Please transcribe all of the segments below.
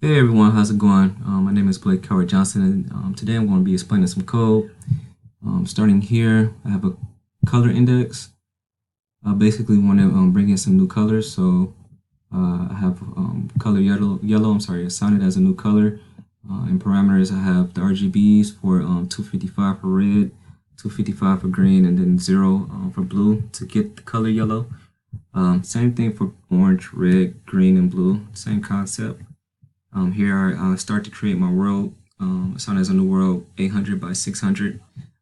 Hey everyone, how's it going? My name is Blake Coward Johnson, and today I'm going to be explaining some code. Starting here, I have a color index. I basically want to bring in some new colors, so I have color yellow. I'm sorry, assign it as a new color. In parameters, I have the RGBs for 255 for red, 255 for green, and then 0 for blue to get the color yellow. Same thing for orange, red, green, and blue. Same concept. Here I start to create my world. Assign as a new world 800 by 600.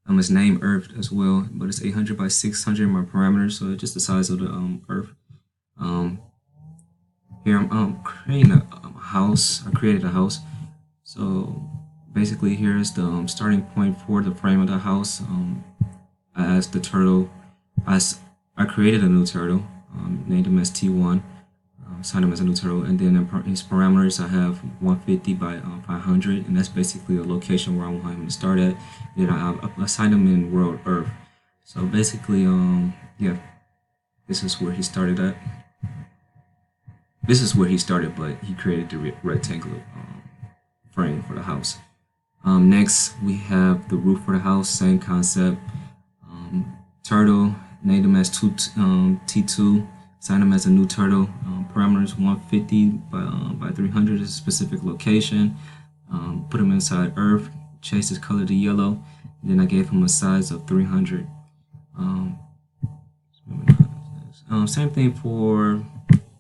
It's named Earth as well, but it's 800 by 600 my parameters, so it's just the size of the Earth. Um, Here I'm creating a house. I created a house. So basically, here is the starting point for the frame of the house. I asked the turtle. I created a new turtle. Named him as T1. Assigned him as a new turtle, and then in his parameters I have 150 by 500, and that's basically the location where I want him to start at. Then I assigned him in world Earth. So basically, yeah, this is where he started at. This is where he started, but he created the rectangular frame for the house. Next, we have the roof for the house. Same concept. Turtle, named him as T2. Assign him as a new turtle. Parameters 150 by 300 is a specific location. Put him inside Earth. Changed his color to yellow. Then I gave him a size of 300. Same thing for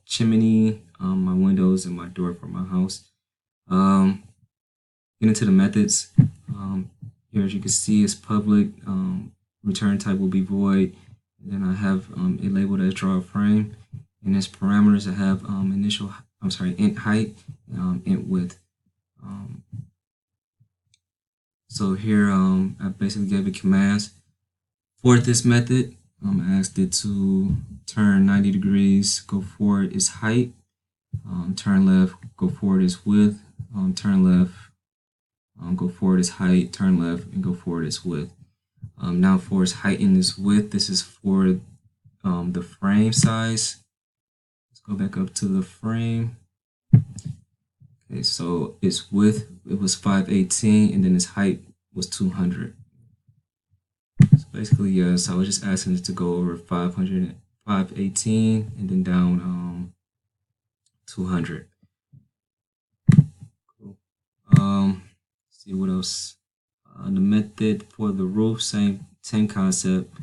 chimney, my windows, and my door for my house. Get into the methods. Here, as you can see, it's public. Return type will be void. And then I have it labeled as draw a frame. In its parameters, I have int height, int width. So here, I basically gave it commands for this method. I asked it to turn 90 degrees, go forward is height, turn left, go forward is width, turn left, go forward is height, turn left, and go forward is width. Now for its height and its width, this is for the frame size. Let's go back up to the frame. Okay, so its width, it was 518, and then its height was 200. So basically, yeah, so I was just asking it to go over 518, and then down 200. Cool. See what else. The method for the roof, same concept.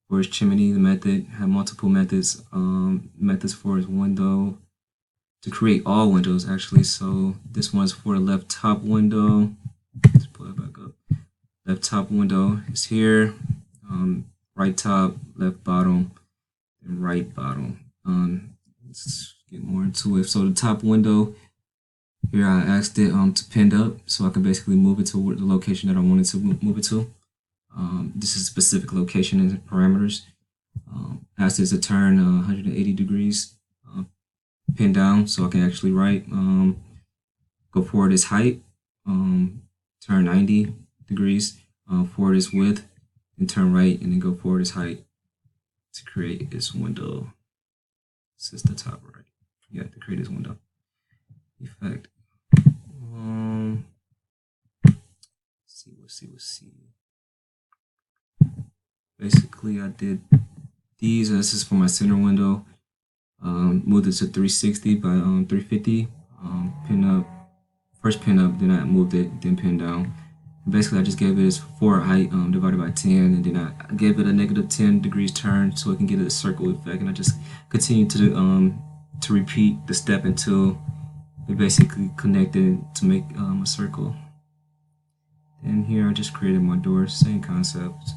For his chimney, the method had multiple methods. Methods for his window, to create all windows actually. So this one's for the left top window. Let's pull it back up. Left top window is here. Right top, left bottom, and right bottom. Let's get more into it. So the top window, here I asked it to pinned up, so I can basically move it to the location that I wanted to move it to. This is a specific location and parameters. Asked it to turn 180 degrees, pin down, so I can actually write. Go forward is height, turn 90 degrees, forward is width, and turn right, and then go forward is height to create this window. This is the top right. Yeah, to create this window. Effect. Let's see. Basically, I did these. This is for my center window. Moved it to 360 by 350. Pin up, first pin up, then I moved it, then pin down. Basically, I just gave it its forward height divided by 10, and then I gave it a negative 10 degrees turn so it can get a circle effect. And I just continue to repeat the step until it basically connected to make a circle. And here I just created my door, same concept.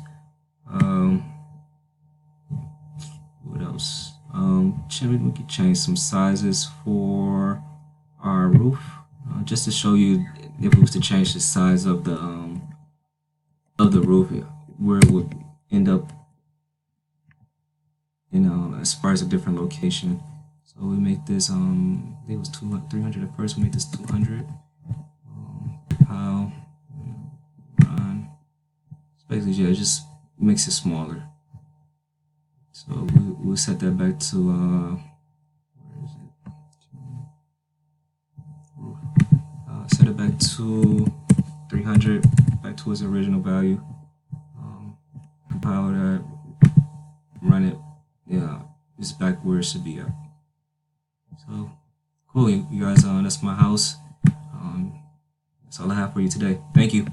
What else? We could change some sizes for our roof, just to show you if we was to change the size of the roof, where it would end up, as far as a different location. So we make this, I think it was 300 at first. We make this 200. How? Run. So basically, yeah, it just makes it smaller. So we'll set that back to where is it? set it back to 300, back to its original value. Compile that, run it. Yeah, it's back where it should be at. So cool, you guys. That's my house. That's all I have for you today. Thank you.